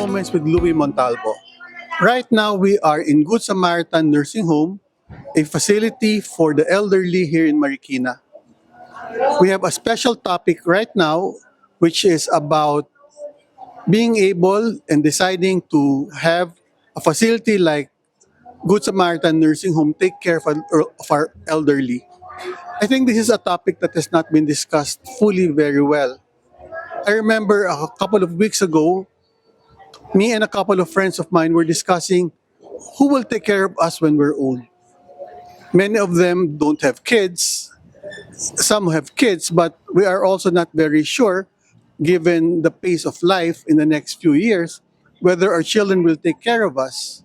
Moments with Louis Montalvo. Right now, we are in Good Samaritan Nursing Home, a facility for the elderly here in Marikina. We have a special topic right now, which is about being able and deciding to have a facility like Good Samaritan Nursing Home take care of our elderly. I think this is a topic that has not been discussed fully very well. I remember a couple of weeks ago, me and a couple of friends of mine were discussing who will take care of us when we're old. Many of them don't have kids, some have kids, but we are also not very sure, given the pace of life in the next few years, whether our children will take care of us.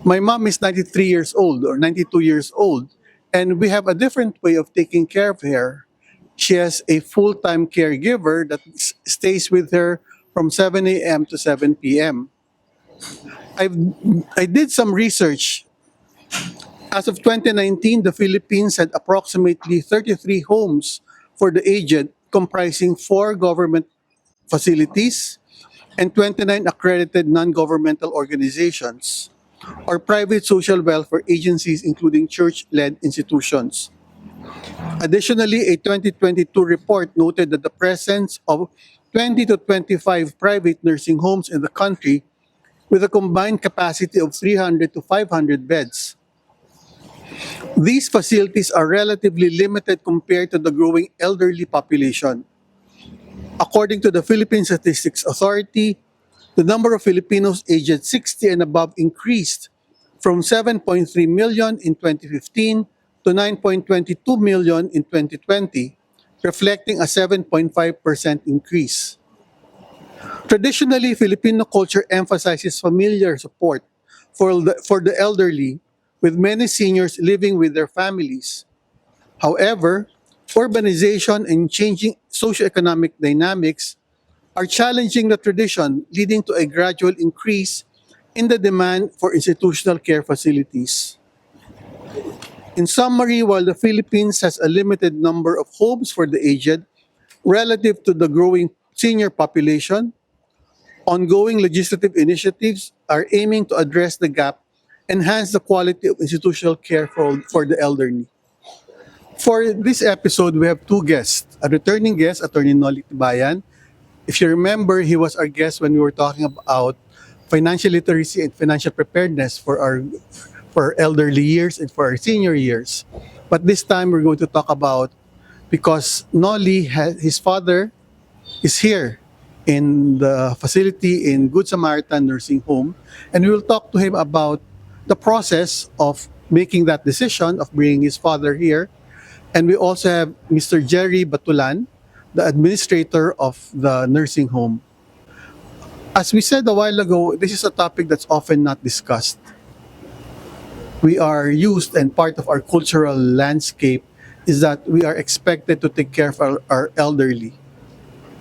My mom is 93 years old or 92 years old, and we have a different way of taking care of her. She has a full time caregiver that stays with her from 7 a.m. to 7 p.m. I've, I did some research. As of 2019, the Philippines had approximately 33 homes for the aged, comprising 4 government facilities and 29 accredited non-governmental organizations or private social welfare agencies, including church-led institutions. Additionally, a 2022 report noted that the presence of 20 to 25 private nursing homes in the country with a combined capacity of 300 to 500 beds. These facilities are relatively limited compared to the growing elderly population. According to the Philippine Statistics Authority, the number of Filipinos aged 60 and above increased from 7.3 million in 2015 to 9.22 million in 2020, reflecting a 7.5% increase. Traditionally, Filipino culture emphasizes familiar support for the elderly, with many seniors living with their families. However, urbanization and changing socioeconomic dynamics are challenging the tradition, leading to a gradual increase in the demand for institutional care facilities. In summary, while the Philippines has a limited number of homes for the aged relative to the growing senior population, ongoing legislative initiatives are aiming to address the gap, enhance the quality of institutional care for the elderly. For this episode, we have 2 guests. A returning guest, Attorney Noli Tibayan. If you remember, he was our guest when we were talking about financial literacy and financial preparedness for our elderly years and for our senior years. But this time, we're going to talk about, because Noli, his father, is here in the facility in Good Samaritan Nursing Home, and we will talk to him about the process of making that decision of bringing his father here. And we also have Mr. Jerry Batulan, the administrator of the nursing home. As we said a while ago, this is a topic that's often not discussed. We are used, and part of our cultural landscape is that we are expected to take care of our elderly.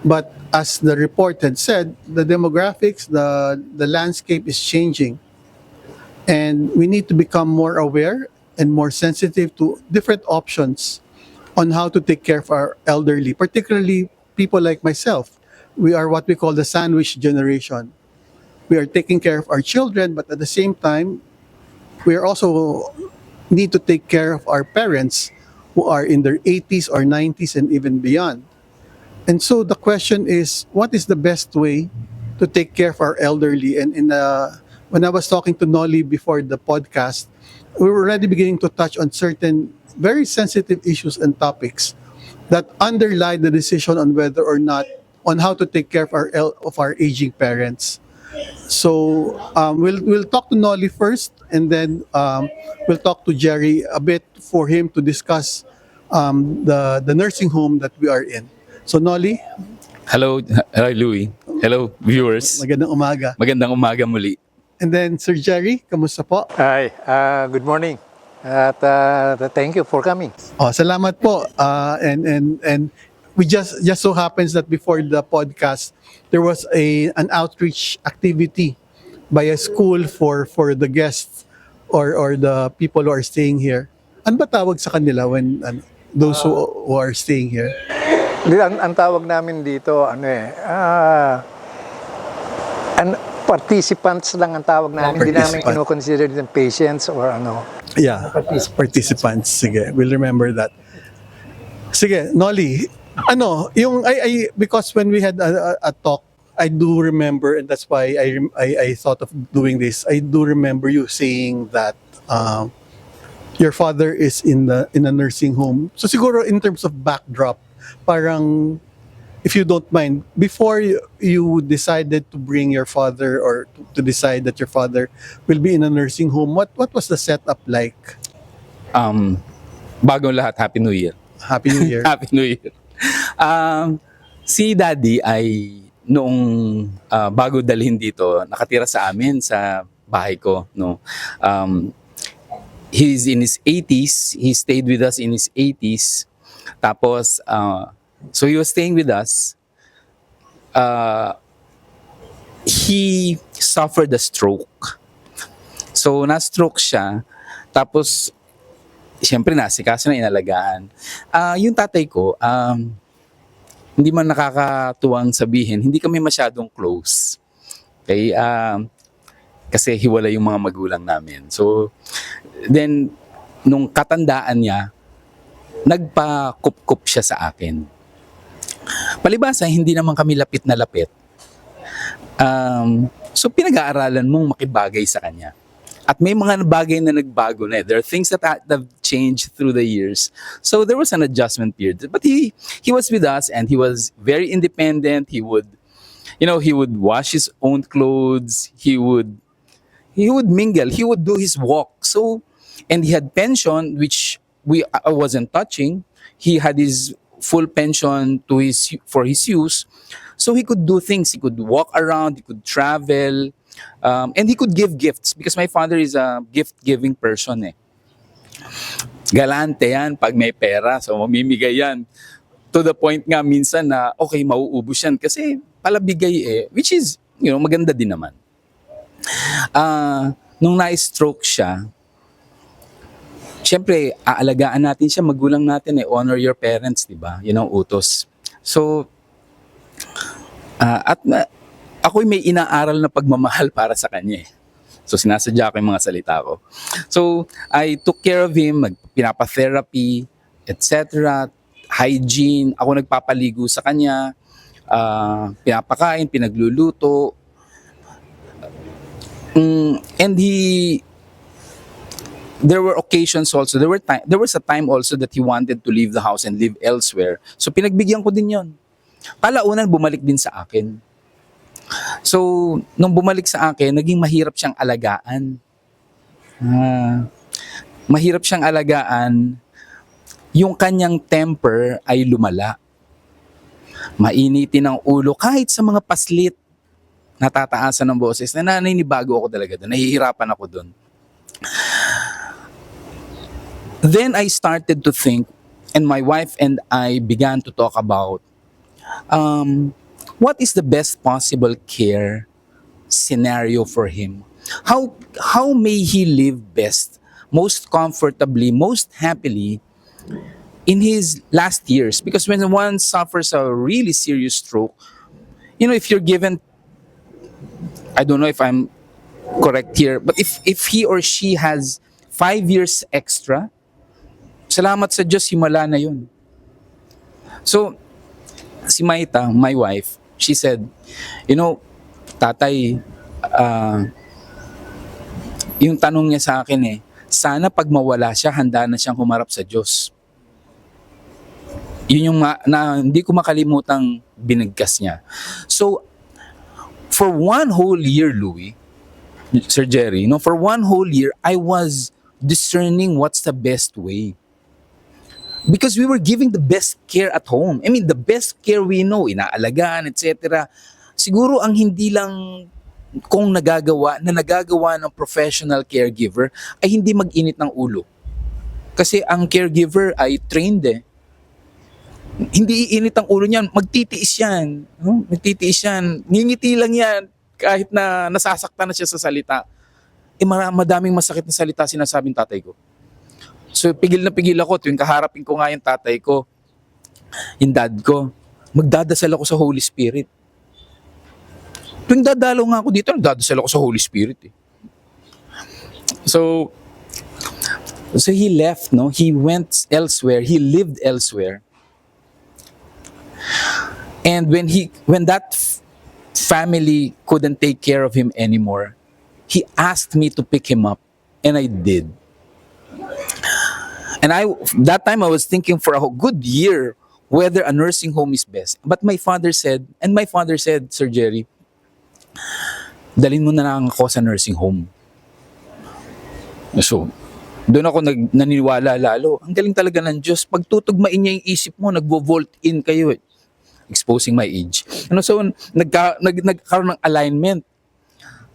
But as the report had said, the demographics, the landscape is changing. And we need to become more aware and more sensitive to different options on how to take care of our elderly, particularly people like myself. We are what we call the sandwich generation. We are taking care of our children, but at the same time, we are also need to take care of our parents who are in their 80s or 90s and even beyond. And so the question is, what is the best way to take care of our elderly? And when I was talking to Noli before the podcast, we were already beginning to touch on certain very sensitive issues and topics that underlie the decision on whether or not on how to take care of our aging parents. So we'll talk to Noli first, and then we'll talk to Jerry a bit for him to discuss the nursing home that we are in. So Noli, Hello, hi Louie. Hello, viewers. magandang umaga. Magandang umaga muli. And then Sir Jerry, kamusta po? Hi, good morning. At thank you for coming. Oh, salamat po. And we just so happens that before the podcast, there was an outreach activity by a school for the guests or the people who are staying here. Ano ba tawag sa kanila when those who are staying here? Ang tawag namin dito, participants lang ang tawag namin. Hindi namin Participant. kino-consider yung patients or ano. Yeah, participants. Sige, we'll remember that. Sige, Nolly, because when we had a talk, I do remember, and that's why I thought of doing this. I do remember you saying that your father is in a nursing home. So siguro in terms of backdrop, parang if you don't mind, before you decided to bring your father or to decide that your father will be in a nursing home, what was the setup like? Bagong lahat, Happy New Year. Happy New Year. Happy New Year. Si Daddy ay noong bago dalhin dito, nakatira sa amin sa bahay ko. No? He's in his 80s. He stayed with us in his 80s. Tapos, so he was staying with us. He suffered a stroke. So, na-stroke siya. Tapos, siyempre nasikaso na inalagaan. Yung tatay ko, hindi man nakakatuwang sabihin, hindi kami masyadong close. Okay? Kasi hiwalay yung mga magulang namin. So, then, nung katandaan niya, nagpa-kup-kup siya sa akin. Palibasa, hindi naman kami lapit na lapit. So, pinag-aaralan mong makibagay sa kanya. At may mga bagay na nagbago na. There are things that have changed through the years. So there was an adjustment period. But he was with us and he was very independent. He would wash his own clothes. He would mingle. He would do his walk. So, and he had pension, which I wasn't touching. He had his full pension for his use. So he could do things. He could walk around. He could travel. And he could give gifts because my father is a gift-giving person. Galante yan pag may pera. So mamimigay yan. To the point nga minsan na okay, mauubos yan kasi palabigay which is, maganda din naman. Nung na-stroke siya, syempre, aalagaan natin siya, magulang natin honor your parents, di ba? Yun ang utos. So, ako'y may inaaral na pagmamahal para sa kanya. So, sinasadya ko yung mga salita ko. So, I took care of him, pinapa-therapy, etc. Hygiene, ako nagpapaligo sa kanya, pinapakain, pinagluluto. And there were occasions also, there was a time also that he wanted to leave the house and live elsewhere. So, pinagbigyan ko din yon. Palaunan, bumalik din sa akin. So, nung bumalik sa akin, naging mahirap siyang alagaan. Mahirap siyang alagaan. Yung kanyang temper ay lumala. Mainitin ang ulo. Kahit sa mga paslit, natataasan ng boses. Naninibago ako talaga doon. Nahihirapan ako doon. Then I started to think, and my wife and I began to talk about what is the best possible care scenario for him? How may he live best, most comfortably, most happily in his last years? Because when one suffers a really serious stroke, if you're given, I don't know if I'm correct here, but if he or she has 5 years extra, salamat sa Diyos, himala na yun. So, si Maita, my wife, she said, tatay, yung tanong niya sa akin sana pag mawala siya, handa na siyang humarap sa Diyos. Yun yung hindi ko makalimutang binigkas niya. So, for 1 whole year, Louie, Sir Jerry, for 1 whole year, I was discerning what's the best way. Because we were giving the best care at home. I mean, the best care we know, inaalagaan, etc. Siguro ang hindi lang kung nagagawa ng professional caregiver ay hindi mag-init ng ulo. Kasi ang caregiver ay trained Hindi iinit ang ulo niyan, magtitiis yan. Magtitiis yan. Ngingiti lang yan kahit na nasasaktan na siya sa salita. Madaming masakit na salita sinasabing tatay ko. So, pigil na pigil ako tuwing kaharapin ko nga yung tatay ko, yung dad ko. Magdadasal ako sa Holy Spirit. Tuwing dadalaw nga ako dito, nagdadasal ako sa Holy Spirit eh. So he left, no? He went elsewhere. He lived elsewhere. And when that family couldn't take care of him anymore, he asked me to pick him up, and I did. And that time I was thinking for a good year whether a nursing home is best. But my father said, Sir Jerry, dalhin mo na lang ako sa nursing home. So, doon ako naniniwala lalo. Ang galing talaga ng Diyos. Pag tutugmain niya yung isip mo, nagvo-volt in kayo. Exposing my age. So, nagkaroon ng alignment.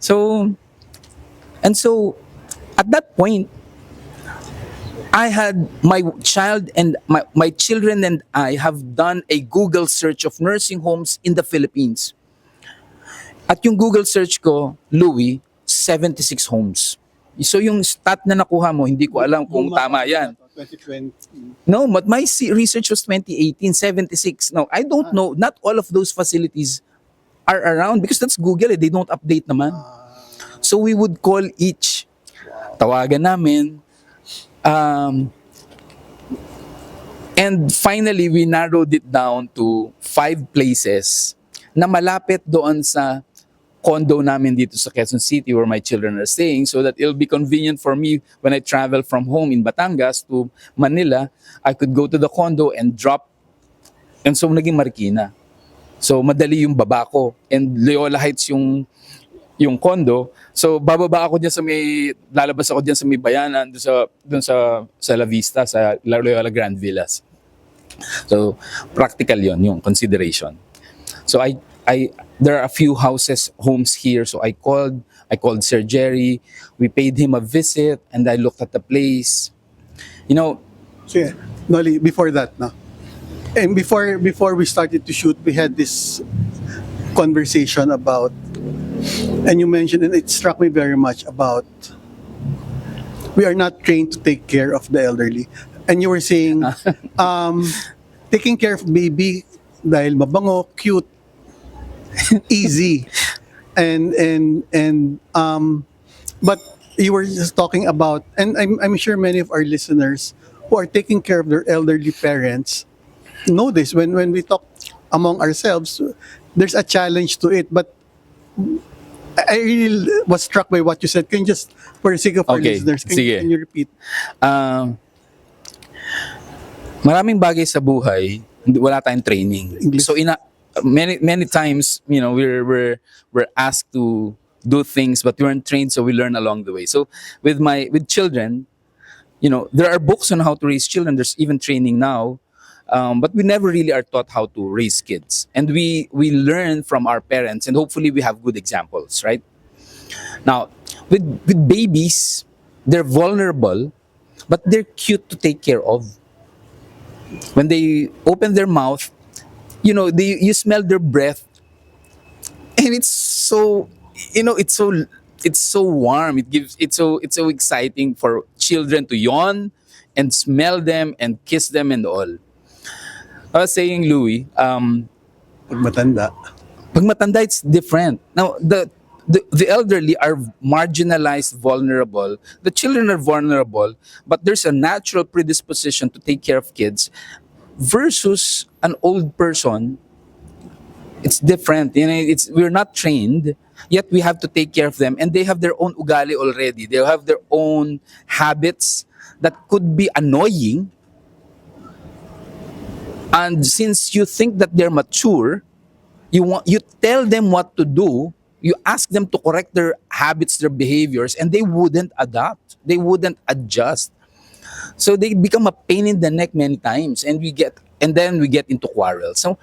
So, at that point, I had my child and my children and I have done a Google search of nursing homes in the Philippines. At yung Google search ko, Louis, 76 homes. So yung stat na nakuha mo, hindi ko alam kung tama yan. 2020. No, but my research was 2018, 76. Now, I don't know, not all of those facilities are around because that's Google, they don't update naman. So we would call each, tawagan namin, and finally, we narrowed it down to 5 places na malapit doon sa condo namin dito sa Quezon City where my children are staying so that it'll be convenient for me when I travel from home in Batangas to Manila. I could go to the condo and drop. And so, naging Marikina. So, madali yung baba ko. And Loyola Heights yung condo. So, bababa ako diyan lalabas ako diyan sa may bayanan, doon sa La Vista, sa Loyola Grand Villas. So, practical yung consideration. So, there are a few homes here. So, I called Sir Jerry. We paid him a visit, and I looked at the place. So, yeah, Nolly, before that, no? And before we started to shoot, we had this conversation about, and you mentioned, and it struck me very much about, we are not trained to take care of the elderly. And you were saying, taking care of baby dahil mabango, cute, easy, but you were just talking about, and I'm sure many of our listeners who are taking care of their elderly parents know this. When we talk among ourselves, there's a challenge to it. But I really was struck by what you said. Can you just, for the sake of our Okay, listeners, sige. can you repeat? Maraming bagay sa buhay, wala tayong training. English. So many times, we're asked to do things, but we weren't trained, so we learn along the way. So with children, there are books on how to raise children. There's even training now, but we never really are taught how to raise kids, and we learn from our parents, and hopefully we have good examples, right? Now, with babies, they're vulnerable, but they're cute to take care of. When they open their mouth, you smell their breath, and it's so warm. It's so exciting for children to yawn and smell them and kiss them and all. I was saying, Louis, Pag matanda. pag matanda, it's different. Now, the elderly are marginalized, vulnerable. The children are vulnerable, but there's a natural predisposition to take care of kids versus an old person. It's different. We're not trained, yet we have to take care of them, and they have their own ugali already. They have their own habits that could be annoying. And since you think that they're mature, you tell them what to do, you ask them to correct their habits, their behaviors, and they wouldn't adapt. They wouldn't adjust. So they become a pain in the neck many times, and then we get into quarrels. So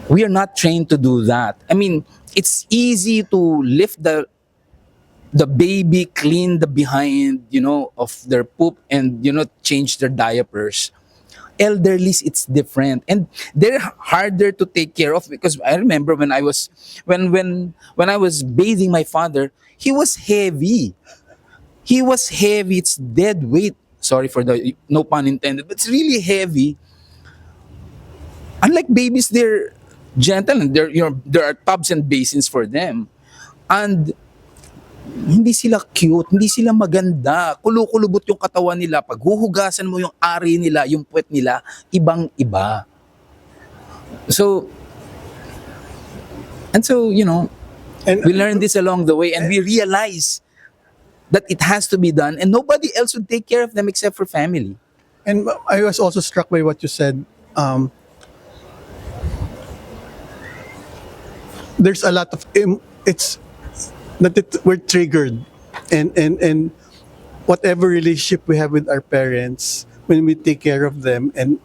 we are not trained to do that. I mean, it's easy to lift the baby, clean the behind, of their poop, and change their diapers. Elderlies, it's different, and they're harder to take care of, because I remember when I was bathing my father, he was heavy. It's dead weight. Sorry for the no pun intended, but it's really heavy. Unlike babies, they're gentle, and there are tubs and basins for them. And hindi sila cute, hindi sila maganda. Kulukulubot yung katawan nila. Pag huhugasan mo yung ari nila, yung puwet nila, ibang-iba. So, And we learned this along the way, and we realize that it has to be done, and nobody else would take care of them except for family. And I was also struck by what you said. There's a lot of it's that we're triggered, and whatever relationship we have with our parents, when we take care of them, and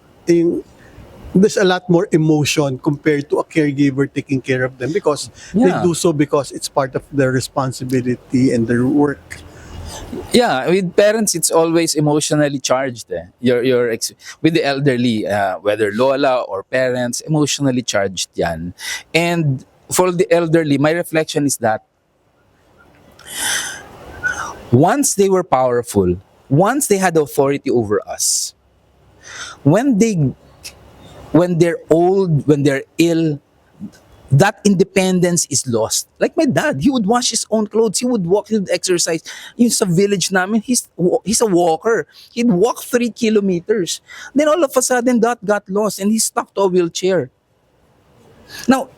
there's a lot more emotion compared to a caregiver taking care of them, because they Yeah. do so because it's part of their responsibility and their work. Yeah, with parents, it's always emotionally charged. With the elderly, whether lola or parents, emotionally charged yan. And for the elderly, my reflection is that once they were powerful, once they had authority over us, when they're old, when they're ill, that independence is lost. Like my dad, he would wash his own clothes, he would walk, he would exercise. Yung sa village namin, he's a walker. He'd walk 3 kilometers. Then all of a sudden, that got lost and he's stuck to a wheelchair. Now,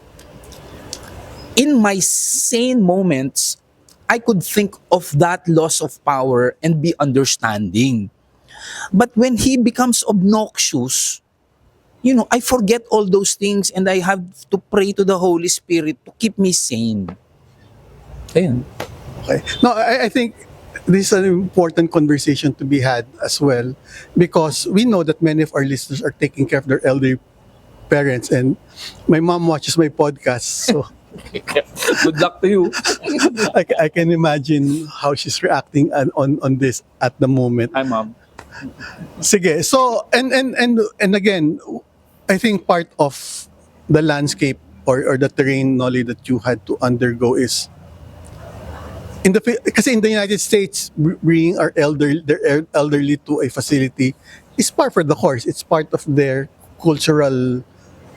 in my sane moments, I could think of that loss of power and be understanding. But when he becomes obnoxious, I forget all those things and I have to pray to the Holy Spirit to keep me sane. Ayun. Okay. No, I think this is an important conversation to be had as well, because we know that many of our listeners are taking care of their elderly parents, and my mom watches my podcast, so Good luck to you. I can imagine how she's reacting on this at the moment. Hi, Mom. Sige. So, and again, I think part of the landscape or the terrain knowledge that you had to undergo is kasi in the United States, bringing their elderly to a facility is par for the course. It's part of their cultural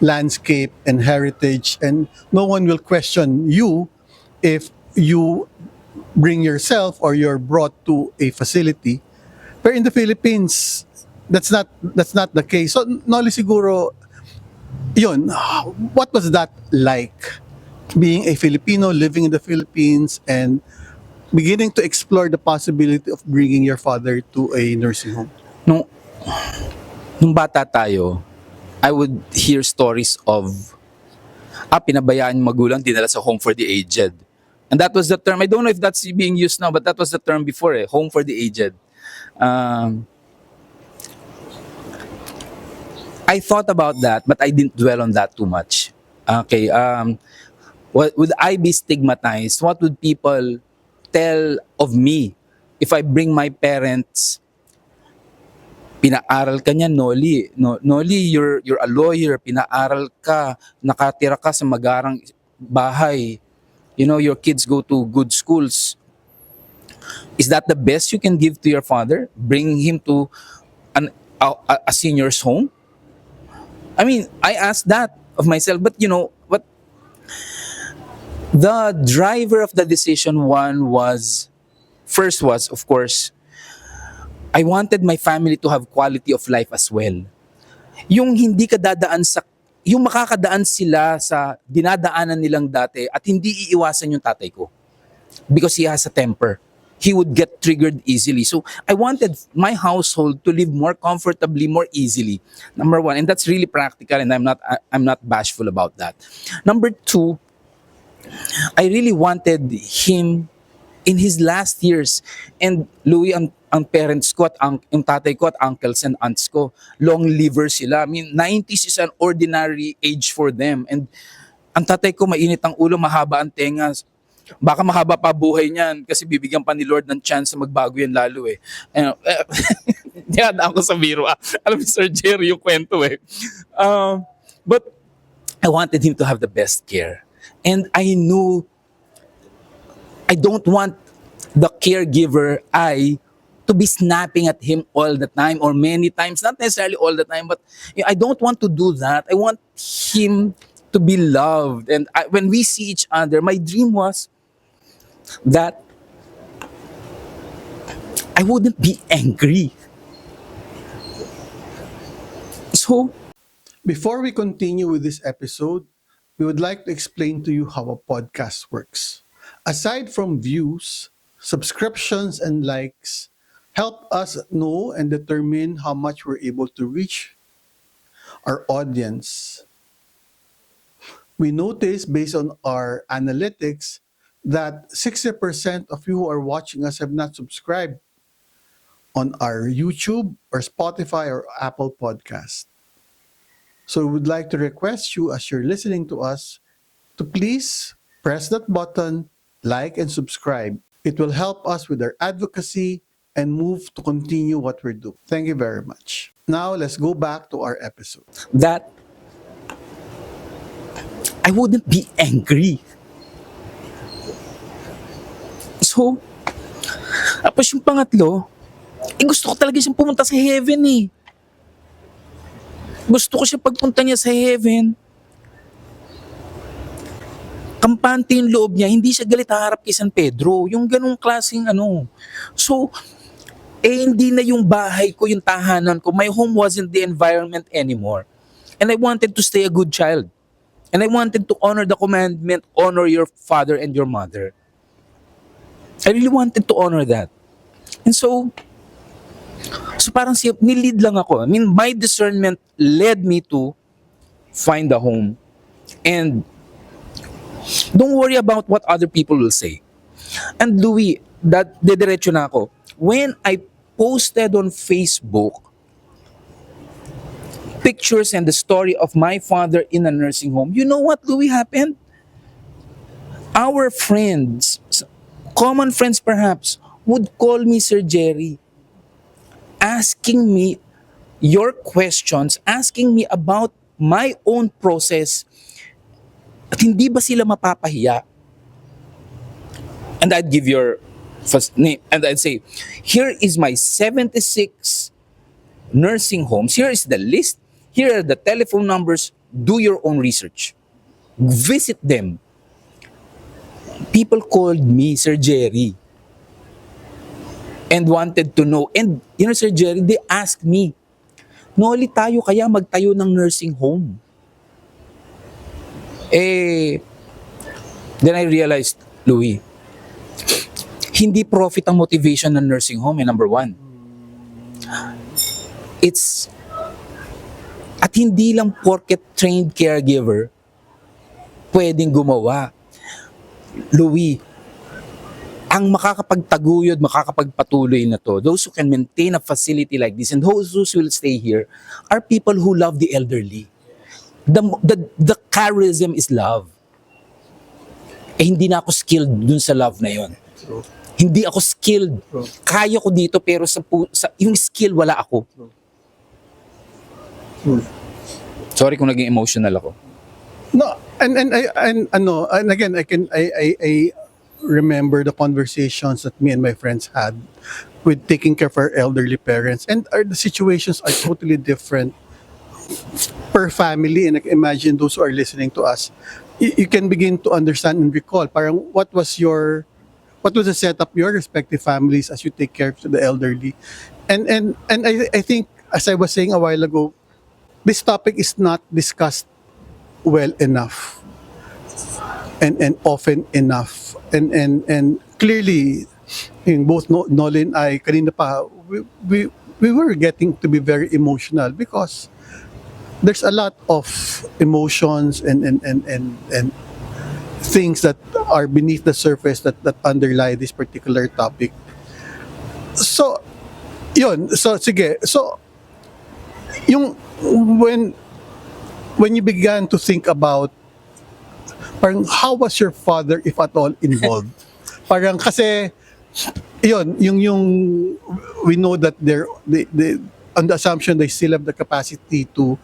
landscape and heritage, and no one will question you if you bring yourself or you're brought to a facility. But in the Philippines, that's not the case. So, Noli, siguro, yun, what was that like? Being a Filipino, living in the Philippines, and beginning to explore the possibility of bringing your father to a nursing home. Nung, nung bata tayo, I would hear stories of pinabayaan yung magulang, dinala sa home for the aged. And that was the term. I don't know if that's being used now, but that was the term before, home for the aged. I thought about that, but I didn't dwell on that too much. Okay, what would I be stigmatized? What would people tell of me if I bring my parents? Pinaaral ka niya, Noli. No, Noli, you're a lawyer. Pinaaral ka. Nakatira ka sa magarang bahay. Your kids go to good schools. Is that the best you can give to your father? Bring him to a senior's home? I mean, I asked that of myself. But what the driver of the decision was, of course, I wanted my family to have quality of life as well. Yung hindi ka dadaan yung makakadaan sila sa dinadaanan nilang dati at hindi iiwasan yung tatay ko. Because he has a temper. He would get triggered easily. So I wanted my household to live more comfortably, more easily. Number one, and that's really practical, and I'm not bashful about that. Number two, I really wanted him in his last years. And Louie, ang parents ko at yung tatay ko at uncles and aunts ko, long livers sila. I mean, 90s is an ordinary age for them. And ang tatay ko, mainit ang ulo, mahaba ang tenga. Baka mahaba pa buhay niyan kasi bibigyan pa ni Lord ng chance na magbago yan lalo eh. Dinadaan ko sa biro. Alam mo, Sir Jerry, yung kwento eh. But I wanted him to have the best care. And I knew I don't want the caregiver, to be snapping at him all the time or many times. Not necessarily all the time, but I don't want to do that. I want him to be loved. And when we see each other, my dream was that I wouldn't be angry. So, Before we continue with this episode, we would like to explain to you how a podcast works. Aside from views, subscriptions, and likes, help us know and determine how much we're able to reach our audience. We notice based on our analytics that 60% of you who are watching us have not subscribed on our YouTube or Spotify or Apple Podcast. So we would like to request you as you're listening to us to please press that button, like and subscribe. It will help us with our advocacy and move to continue what we're doing. Thank you very much. Now let's go back to our episode. that I wouldn't be angry. So, tapos yung pangatlo, gusto ko talaga siyang pumunta sa heaven eh. Gusto ko siya pagpunta niya sa heaven, kampante yung loob niya, hindi siya galit haharap kay San Pedro. Yung ganung klaseng ano. So, hindi na yung bahay ko, yung tahanan ko. My home wasn't the environment anymore. And I wanted to stay a good child. And I wanted to honor the commandment, honor your father and your mother. I really wanted to honor that. And so parang nilid lang ako. I mean, my discernment led me to find a home. And don't worry about what other people will say. And Louie, dediretso na ako. When I posted on Facebook pictures and the story of my father in a nursing home, you know what, Louie, happened? Our friends, common friends perhaps, would call me Sir Jerry, asking me your questions, asking me about my own process. At hindi ba sila mapapahiya? And I'd give your first name and I'd say, here is my 76 nursing homes. Here is the list. Here are the telephone numbers. Do your own research. Visit them. People called me Sir Jerry and wanted to know. And you know, Sir Jerry, they asked me, Noli, tayo kaya magtayo ng nursing home? Then I realized, Louie, hindi profit ang motivation ng nursing home, number one. At hindi lang porket trained caregiver pwedeng gumawa. Louie, ang makakapagtaguyod, makakapagpatuloy na to, those who can maintain a facility like this and those who will stay here are people who love the elderly. The charism is love. Hindi na ako skilled dun sa love na yon. Hindi ako skilled. Kaya ko dito pero sa yung skill wala ako. Sorry kung naging emotional ako. No, and again, I remember the conversations that me and my friends had with taking care of our elderly parents, and the situations are totally different per family. And I can imagine those who are listening to us, you can begin to understand and recall. Parang what was the setup your respective families as you take care of the elderly, and I think, as I was saying a while ago, this topic is not discussed well enough and often enough, and clearly in both Nolin, I kanina pa, we were getting to be very emotional because there's a lot of emotions and things that are beneath the surface that underlie this particular topic. So yun, so sige, so yung when you began to think about parang how was your father, if at all, involved? Parang kasi yun, yung we know that they on the assumption they still have the capacity to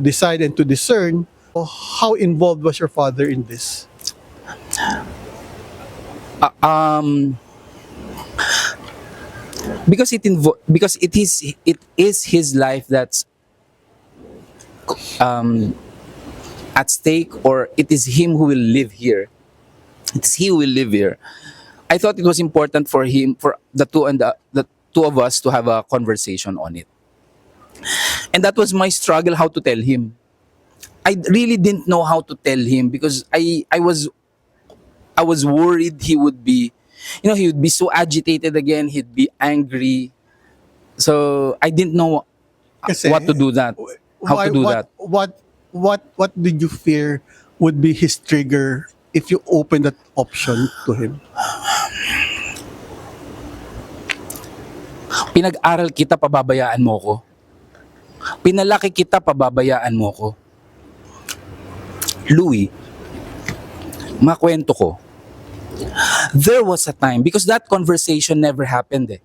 decide and to discern. How involved was your father in this? Because it is his life that's at stake, or it is him who will live here. It's he who will live here. I thought it was important for him, for the two of us to have a conversation on it. And that was my struggle, how to tell him. I really didn't know how to tell him because I was worried he would be, he would be so agitated again, he'd be angry. So I didn't know Kasi, what to do that. How to do that. What did you fear would be his trigger if you open that option to him? Pinag-aral kita, pababayaan mo ko. Pinalaki kita, pababayaan mo ko. Louie, makwento ko. There was a time, because that conversation never happened eh.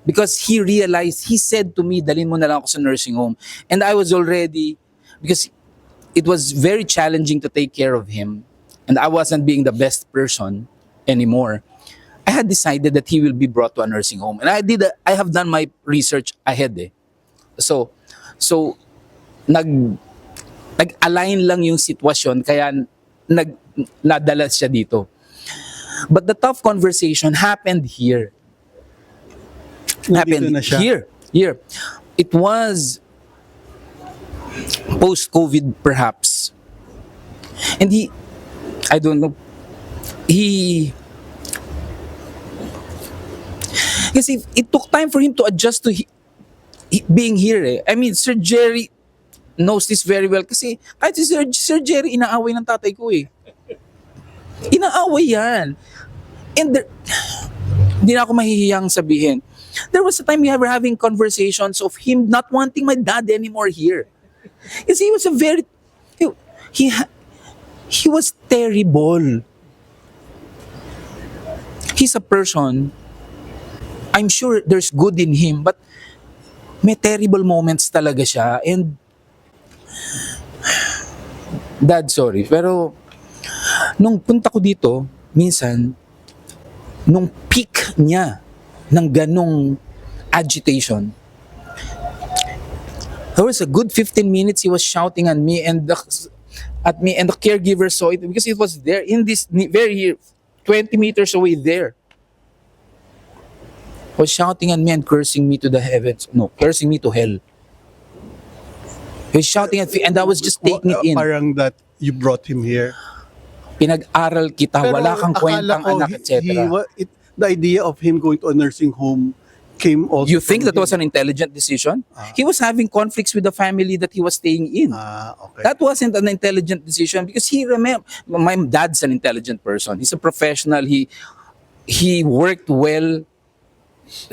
Because he realized, he said to me, dalhin mo na lang ako sa nursing home. And I was already, because it was very challenging to take care of him, and I wasn't being the best person anymore, I had decided that he will be brought to a nursing home. And I have done my research ahead eh. So nag-align lang yung sitwasyon, kaya nadala siya dito. But the tough conversation happened here. Nandito na siya. Here. It was post-COVID perhaps. And I don't know, kasi it took time for him to adjust to being here eh. I mean, Sir Jerry knows this very well kasi kahit si Sir Jerry, inaaway ng tatay ko eh. Inaaway yan. And hindi na ako mahihiyang sabihin. There was a time we were having conversations of him not wanting my dad anymore here. Kasi he was a very, he was terrible. He's a person, I'm sure there's good in him, but may terrible moments talaga siya. And Dad, sorry, pero nung punta ko dito, minsan, nung peak niya ng ganong agitation, there was a good 15 minutes he was shouting at me, and the caregiver saw it because it was there in this very here, 20 meters away there. Was shouting at me and cursing me to the heavens. No, cursing me to hell. He was shouting at me and I was just taking it in. Parang that you brought him here. Pinag-aral kita, Pero wala kang kwentang akala ko anak, etc. The idea of him going to a nursing home came also You think from that was an intelligent decision? He was having conflicts with the family that he was staying in. okay. That wasn't an intelligent decision because my dad's an intelligent person. He's a professional. He worked well.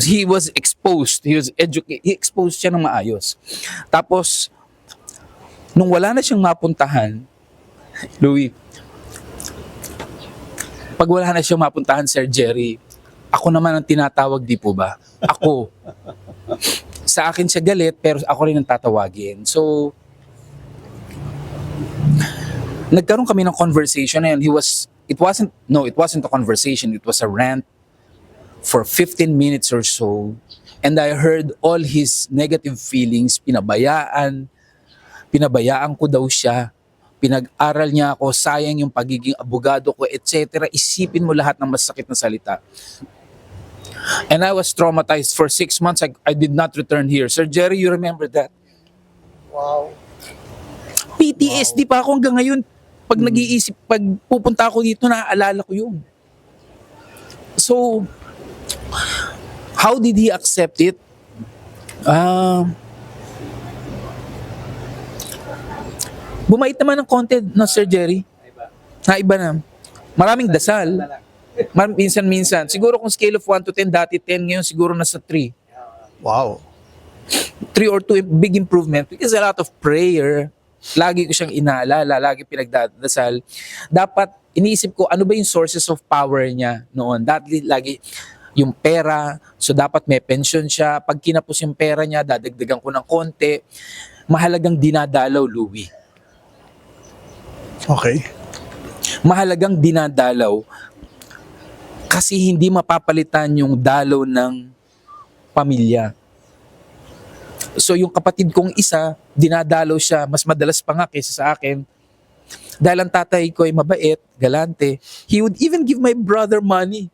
He was exposed. He was educated. He exposed siya ng maayos. Tapos, nung wala na siyang mapuntahan, Louie, pag wala na siyang mapuntahan, Sir Jerry, ako naman ang tinatawag, di po ba? Ako. Sa akin siya galit, pero ako rin ang tatawagin. So, nagkaroon kami ng conversation and it wasn't a conversation, it was a rant for 15 minutes or so. And I heard all his negative feelings, pinabayaan ko daw siya, pinag-aral niya ako, sayang yung pagiging abogado ko, etc. Isipin mo lahat ng masakit na salita. And I was traumatized for 6 months. I did not return here. Sir Jerry, you remember that? Wow. PTSD pa ako hanggang ngayon. Pag nag-iisip, pag pupunta ako dito, naaalala ko yun. So, how did he accept it? Bumait naman ng konti, no, Sir Jerry? Naiba na. Maraming dasal. Minsan-minsan. Siguro kung scale of 1 to 10, dati 10, ngayon siguro nasa 3. Wow. 3 or 2, big improvement. Because a lot of prayer, lagi ko siyang inaalala, lagi pinagdadasal. Dapat, iniisip ko, ano ba yung sources of power niya noon? Lagi, yung pera, so dapat may pension siya. Pag kinapos yung pera niya, dadagdagan ko ng konti. Mahalagang dinadalaw, Louie. Okay. Mahalagang dinadalaw kasi hindi mapapalitan yung dalaw ng pamilya. So yung kapatid kong isa, dinadalaw siya, mas madalas pa nga kaysa sa akin. dahil ang tatay ko ay mabait, galante, he would even give my brother money.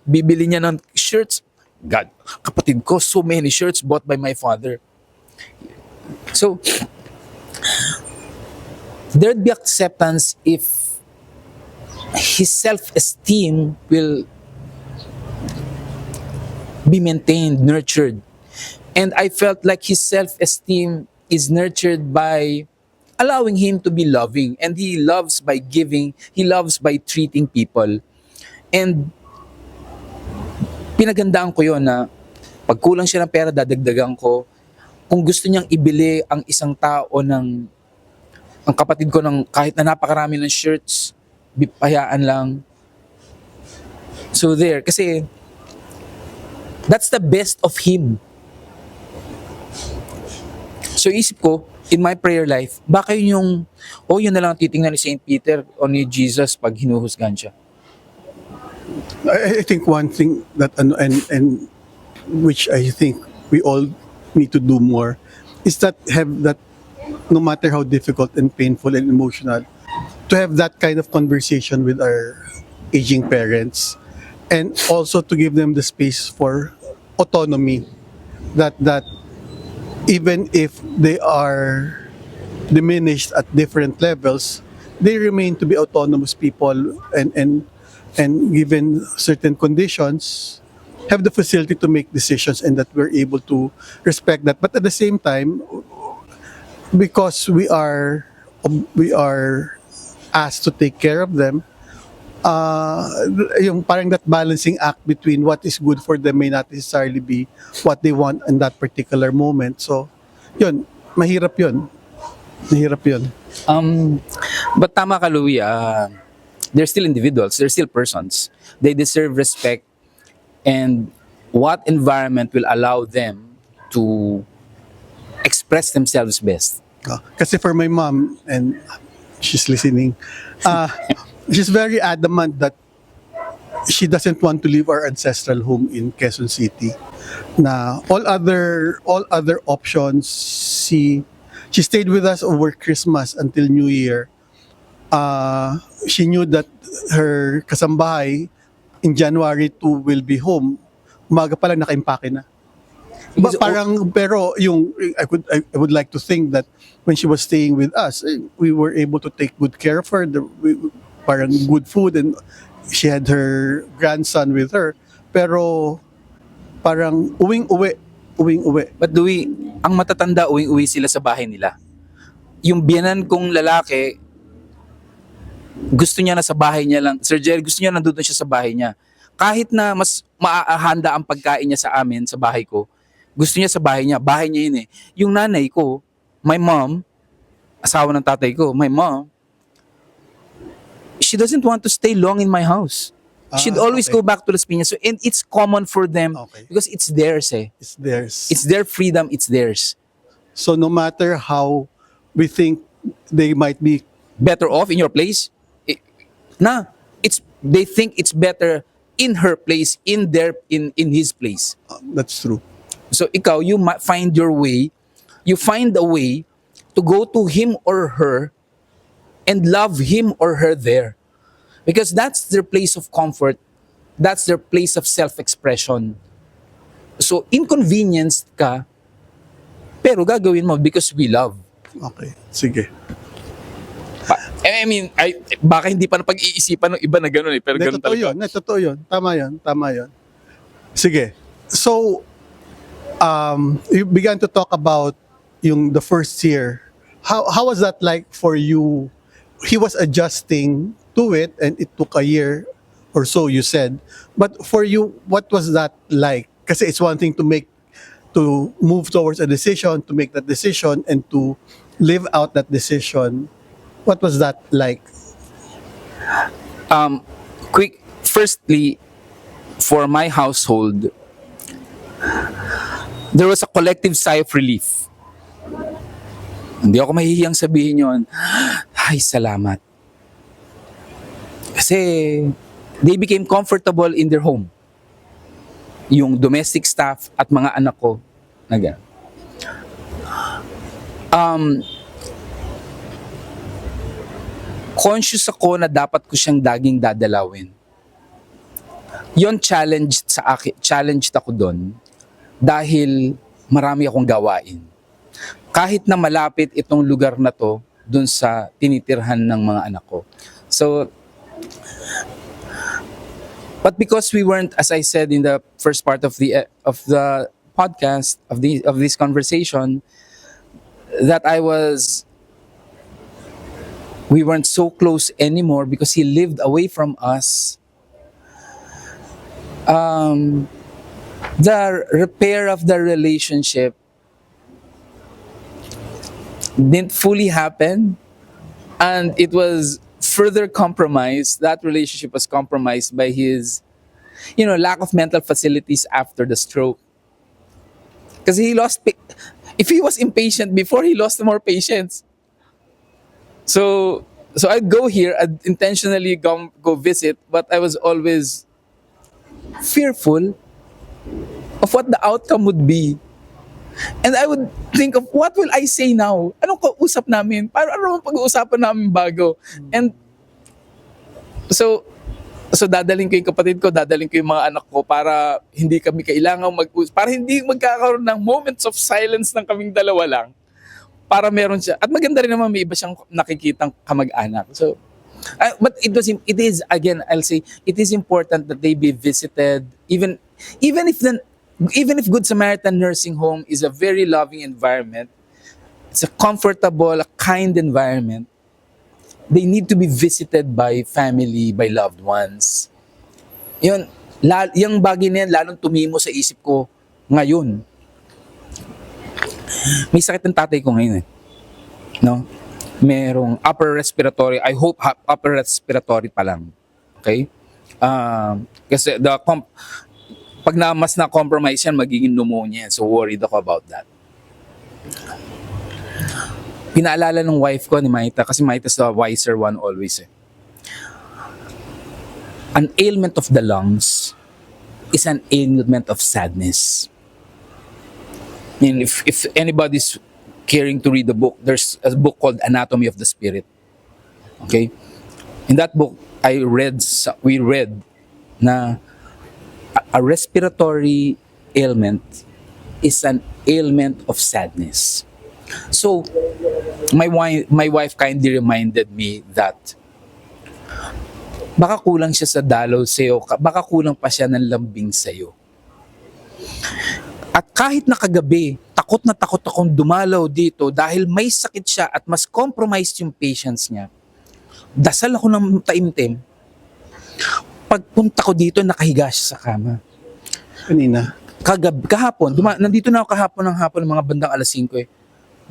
Bibili niya ng shirts. God, kapatid ko, so many shirts bought by my father. So, there'd be acceptance if his self-esteem will be maintained, nurtured. And I felt like his self-esteem is nurtured by allowing him to be loving. And he loves by giving, he loves by treating people. And pinagandaan ko yon na pag kulang siya ng pera, dadagdagan ko. Kung gusto niyang ibili ang isang tao ang kapatid ko ng kahit na napakarami ng shirts, hayaan lang. So there, kasi that's the best of him. So isip ko, in my prayer life, baka yun yun na lang titingnan ni St. Peter o ni Jesus pag hinuhusgan siya. I think one thing that and which I think we all need to do more is that no matter how difficult and painful and emotional, to have that kind of conversation with our aging parents, and also to give them the space for autonomy, that even if they are diminished at different levels, they remain to be autonomous people, and given certain conditions, have the facility to make decisions, and that we're able to respect that. But at the same time, because we are asked to take care of them, yung parang that balancing act between what is good for them may not necessarily be what they want in that particular moment. So, yun, mahirap yun. But tama ka, Louie, they're still individuals, they're still persons. They deserve respect, and what environment will allow them to express themselves best. Kasi for my mom, and she's listening, she's very adamant that she doesn't want to leave our ancestral home in Quezon City. Na all other options, she stayed with us over Christmas until New Year. She knew that her kasambahay in January 2 will be home. Umaga pa lang nakaimpake na. Pero I would like to think that when she was staying with us, we were able to take good care of her. Parang good food, and she had her grandson with her. Pero parang uwing-uwi. But Louie, ang matatanda, uwing-uwi sila sa bahay nila. Yung biyanan kong lalaki, gusto niya na sa bahay niya lang. Sir Jerry, gusto niya nandun siya sa bahay niya. Kahit na mas maahanda ang pagkain niya sa amin, sa bahay ko, gusto niya sa bahay niya. Bahay niya yun eh. Yung nanay ko, my mom, asawa ng tatay ko, my mom, she doesn't want to stay long in my house. She'd always okay. go back to Las Piñas. So, and it's common for them Okay. because it's theirs eh. It's theirs. It's their freedom, it's theirs. So no matter how we think they might be, Better off in your place? They think it's better in her place, in his place. that's true. So ikaw, you find your way, you find a way to go to him or her and love him or her there. Because that's their place of comfort. That's their place of self-expression. So inconvenienced ka, pero gagawin mo because we love. Okay, sige. I mean, baka hindi pa napag-iisipan ng iba na gano'n eh, pero gano'n talaga. Totoo yun. Tama yun. Sige. So, you began to talk about the first year. How was that like for you? He was adjusting to it, and it took a year or so, you said. But for you, what was that like? Kasi it's one thing to move towards a decision, to make that decision, and to live out that decision. What was that like? Firstly, for my household, there was a collective sigh of relief. Hindi ako mahihiyang sabihin yon. Ay, salamat. Kasi they became comfortable in their home. Yung domestic staff at mga anak ko. conscious ako na dapat ko siyang daging dadalawin. Yon challenged ako doon dahil marami akong gawain. Kahit na malapit itong lugar na to doon sa tinitirhan ng mga anak ko. So, but because we weren't, as I said in the first part of the podcast of this conversation, that we weren't so close anymore because he lived away from us. The repair of the relationship didn't fully happen, and it was further compromised. That relationship was compromised by his, lack of mental facilities after the stroke. Because if he was impatient before, he lost more patience. So I'd go here, I'd intentionally go visit, but I was always fearful of what the outcome would be. And I would think of, what will I say now? Anong kausap namin? Ano pag-uusapan namin bago? And so dadaling ko yung kapatid ko, dadaling ko yung mga anak ko para hindi kami kailangan para hindi magkakaroon ng moments of silence ng kaming dalawa lang. Para meron siya. At maganda rin naman may iba siyang nakikitang kamag-anak. So, but it is, again, I'll say, it is important that they be visited, even if Good Samaritan Nursing Home is a very loving environment, it's a comfortable, a kind environment, they need to be visited by family, by loved ones. Yun, yung bagay na yan, lalong tumimo sa isip ko ngayon. May sakit ng tatay ko ngayon no? Merong upper respiratory, I hope upper respiratory pa lang. Okay? Kasi pag mas na-compromise yan, magiging pneumonia. So worried ako about that. Pinaalala ng wife ko ni Maita, kasi Maita is the wiser one always. An ailment of the lungs is an ailment of sadness. And if anybody's caring to read the book, there's a book called Anatomy of the Spirit. Okay? In that book, we read na a respiratory ailment is an ailment of sadness. So, my wife kindly reminded me that baka kulang siya sa dalaw sa'yo, baka kulang pa siya ng lambing sa'yo. At kahit na kagabi, takot na takot akong dumalaw dito dahil may sakit siya at mas compromised yung patience niya. Dasal ako ng taimtim. Pagpunta ko dito, nakahiga siya sa kama. Kanina? Kahapon, nandito na ako kahapon ng hapon, mga bandang alas 5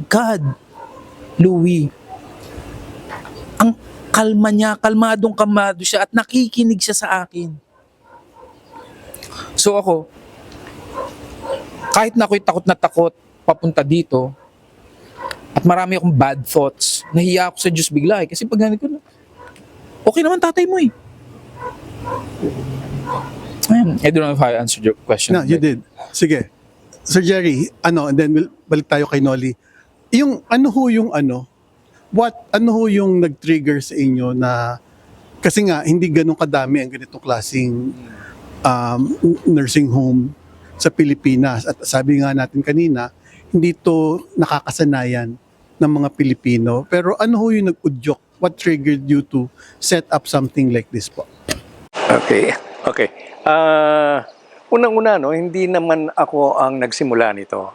God, Louie, ang kalma niya, kalmado siya at nakikinig siya sa akin. So ako, kahit na ako'y takot na takot papunta dito at marami akong bad thoughts, nahiya ako sa Diyos bigla kasi pag ganito ko, okay naman tatay mo I don't know if I answered your question. No, you did. Sige. Sir Jerry, and then balik tayo kay Nolly. Ano ho yung nag-trigger sa inyo na, kasi nga, hindi ganun kadami ang ganitong klaseng nursing home sa Pilipinas. At sabi nga natin kanina, hindi to nakakasanayan ng mga Pilipino. Pero ano ho yung nag-udyok? What triggered you to set up something like this po? Okay. Unang-una, hindi naman ako ang nagsimula nito.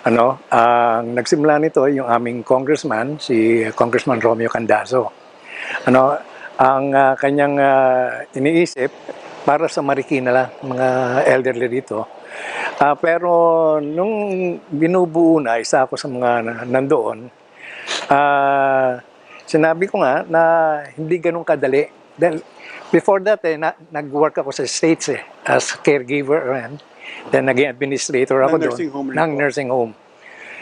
Ang nagsimula nito yung aming congressman, si Congressman Romeo Candazo. Ang kanyang iniisip para sa Marikina lang, mga elderly dito. Pero nung binubuo na, isa ako sa mga nandoon, sinabi ko nga na hindi ganun kadali. Dahil before that, nag-work ako sa States as caregiver and then naging administrator ako doon ng nursing home.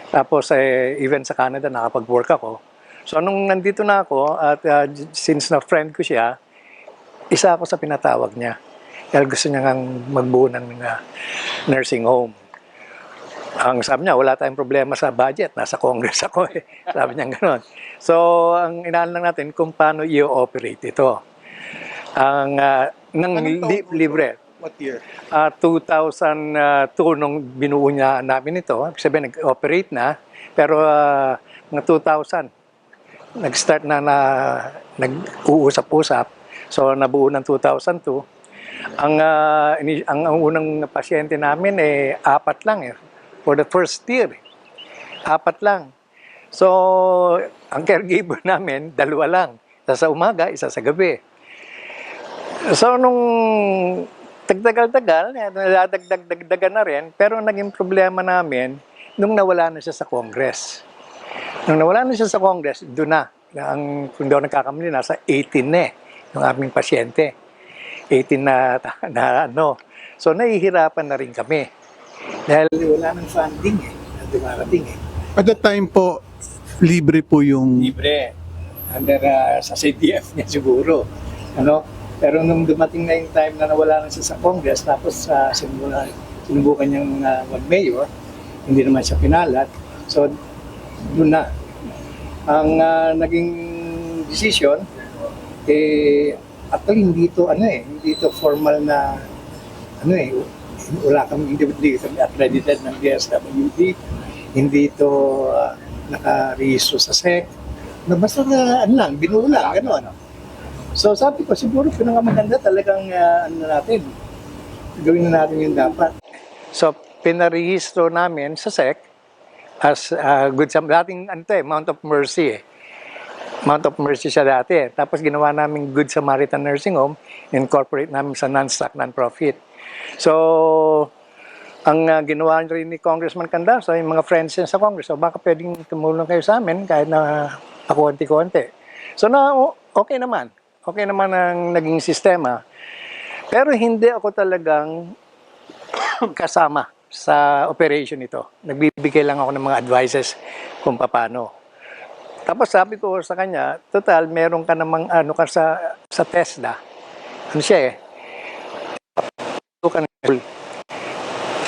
Tapos even sa Canada nakapag-work ako. So nung nandito na ako at since na friend ko siya, isa ako sa pinatawag niya. Dahil gusto niya ngang magbuo ng nursing home. Ang sabi niya, wala tayong problema sa budget, nasa Congress ako eh. Sabi niya gano'n. So, ang inaalam lang natin kung paano i-operate ito. Ang libre. What year? 2002 nung binuo niya namin ito, sabi nag-operate na, pero mga 2000, nag-start na nag-uusap-usap. So, nabuo ng 2002. Ang unang pasyente namin 4 lang eh. For the first year, 4 lang. So, ang caregiver namin, 2 lang. Isa sa umaga, isa sa gabi. So, nung tagdagal-tagal, nadagdag-dagdagan na rin, pero naging problema namin nung nawala na siya sa Congress. Nung nawala na siya sa Congress, doon na. Kung daw nagkakamali, nasa 18 na yung aming pasyente. 18 na ano. So, nahihirapan na rin kami. Dahil wala ng funding na dumarating At that time po, libre po yung... Libre. Under sa CDF niya siguro. Ano? Pero nung dumating na yung time na nawala na siya sa Congress, tapos sinubukan niyang mag-mayor, hindi naman siya pinalat. So, doon na. Ang naging decision, actually hindi ito formal na, wala kami hindi accredited ng DSWD, hindi ito nakarehistro sa SEC. Basta binuo lang, gano'n. So sabi ko, siguro pinakamaganda talagang gawin na natin yung dapat. So pinarehistro namin sa SEC as Good Samaritan, Mount of Mercy Mount of Mercy siya dati. Tapos ginawa namin Good Samaritan Nursing Home, incorporate namin sa non-stock, non-profit. So, ang ginawa rin ni Congressman Candazo, yung mga friends niya sa Congress, so baka pwedeng tumulong kayo sa amin kahit na konti-konti. So, okay naman. Okay naman ang naging sistema. Pero hindi ako talagang kasama sa operation ito. Nagbibigay lang ako ng mga advices kung paano. Tapos sabi ko sa kanya, total, meron ka namang ka sa TESDA. Ano siya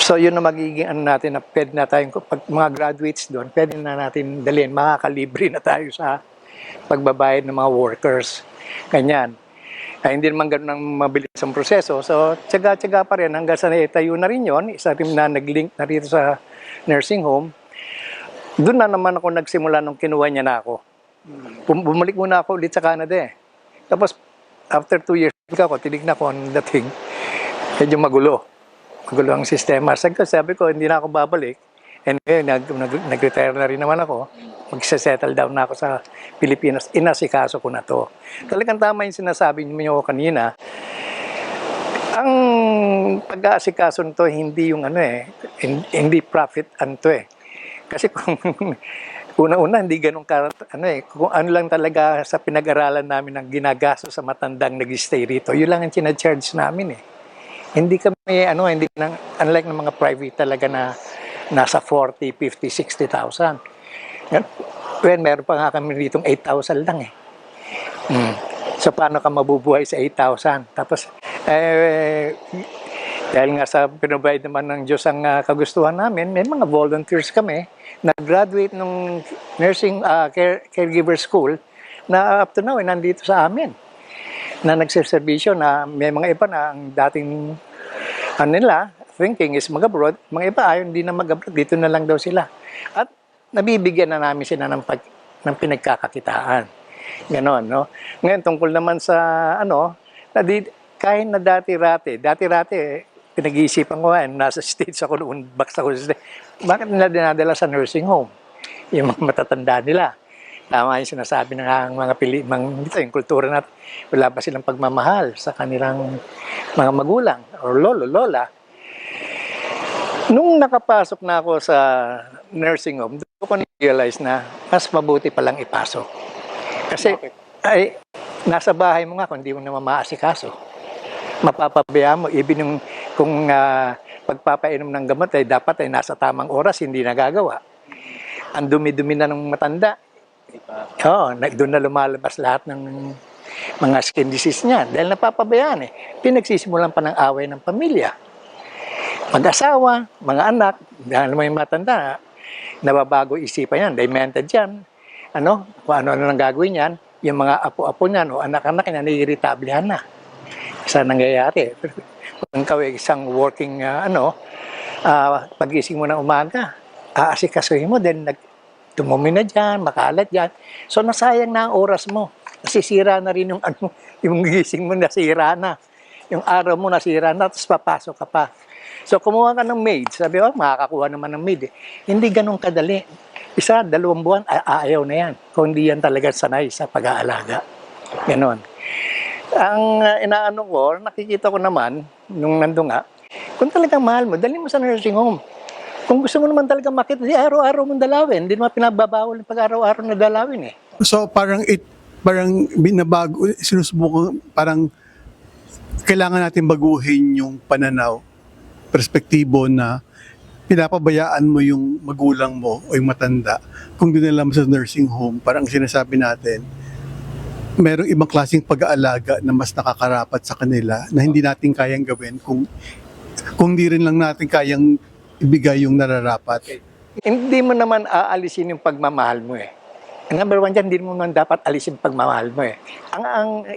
So yun na magiging natin na pwede na tayong, pag mga graduates doon, pwede na natin dalhin, makakalibre na tayo sa pagbabayad ng mga workers. Ganyan. Hindi naman ganun ang mabilis ang proseso. So, tsaga-tsaga pa rin hanggang sa tayo na rin yun. Isa rin na nag-link na rito sa nursing home. Doon na naman ako nagsimula nung kinuha niya na ako. Bumalik muna ako ulit sa Canada eh. Tapos, after 2 years ako, tinignan ko ang dating. Medyo magulo. Magulo ang sistema. Sabi ko, hindi na ako babalik. And ngayon, nag-retire na rin naman ako. Mag-settle down na ako sa Pilipinas. Inasikaso ko na to. Talagang tama yung sinasabi niyo kanina. Ang pag-aasikaso nito, hindi yung hindi profit Kasi kung una-una, hindi ganun kung ano lang talaga sa pinag-aralan namin ang ginagasto sa matandang nag-stay rito, yun lang ang charge namin Hindi kami, hindi unlike ng mga private talaga na nasa 40, 50, 60,000. Well, meron pa nga kami rito 8,000 lang So, paano ka mabubuhay sa 8,000? Tapos, dahil nga sa pinrovide naman ng Diyos ang kagustuhan namin, may mga volunteers kami na graduate ng nursing caregiver school na up to now nandito sa amin. Na nagsiservisyo na may mga iba na ang dating nila, thinking is mag-abroad, mga iba ayaw hindi na mag-abroad, dito na lang daw sila. At nabibigyan na namin sila ng pinagkakakitaan. Ganon, no? Ngayon, tungkol naman sa kahit na dati-rati, pinag-iisipan ko nasa States ako noon, bakit ako sa States, bakit nila dinadala sa nursing home? Yung mga matatanda nila. Tama yung sinasabi ng mga dito, yung kultura natin, wala pa silang pagmamahal sa kanilang mga magulang or lolo, lola. Nung nakapasok na ako sa nursing home, doon ko na-realize na mas mabuti palang ipasok. Kasi, nasa bahay mo nga kung hindi mo naman maasikaso. Mapapabaya mo, even kung pagpapainom ng gamot dapat nasa tamang oras, hindi nagagawa. Ang dumi-dumi na ng matanda. Doon na lumalabas lahat ng mga skin disease niya dahil napapabayaan Pinagsisimulan pa ng away ng pamilya. mag-asawa, mga anak, dahil may matanda, nababago isipan yan, demented yan, kung ano nang gagawin yan, yung mga apo-apo niyan o anak-anak niyan, naiiritablihan na. Isa nangyayari. Kung ikaw ay isang working, pagising mo ng umaga, aasikasuhin mo, then tumumi na dyan, makalat dyan. So nasayang na ang oras mo. Nasisira na rin yung gising mo, nasira na. Yung araw mo nasira na, tapos papasok ka pa. So kumuha ka ng maid, sabi ko, makakakuha naman ng maid. Hindi ganun kadali. 1, 2 buwan, ayaw na yan. Kung hindi yan talaga sanay sa pag-aalaga. Ganon. Ang inaano ko, nakikita ko naman, nung nandun nga, kung talagang mahal mo, dali mo sa nursing home. Kung gusto mo naman talaga makita, di araw-araw mong dalawin. Hindi naman pinagbabawal yung pag-araw-araw na dalawin eh. So parang binabago, sinusubukan, parang kailangan natin baguhin yung pananaw, perspektibo na pinapabayaan mo yung magulang mo o yung matanda kung dinala mo sa nursing home. Parang sinasabi natin, merong ibang klaseng pag-aalaga na mas nakakarapat sa kanila na hindi natin kayang gawin kung di rin lang natin kayang ibigay yung nararapat. Hindi mo naman aalisin yung pagmamahal mo eh. Number 1 dyan, hindi mo naman dapat alisin yung pagmamahal mo eh. Ang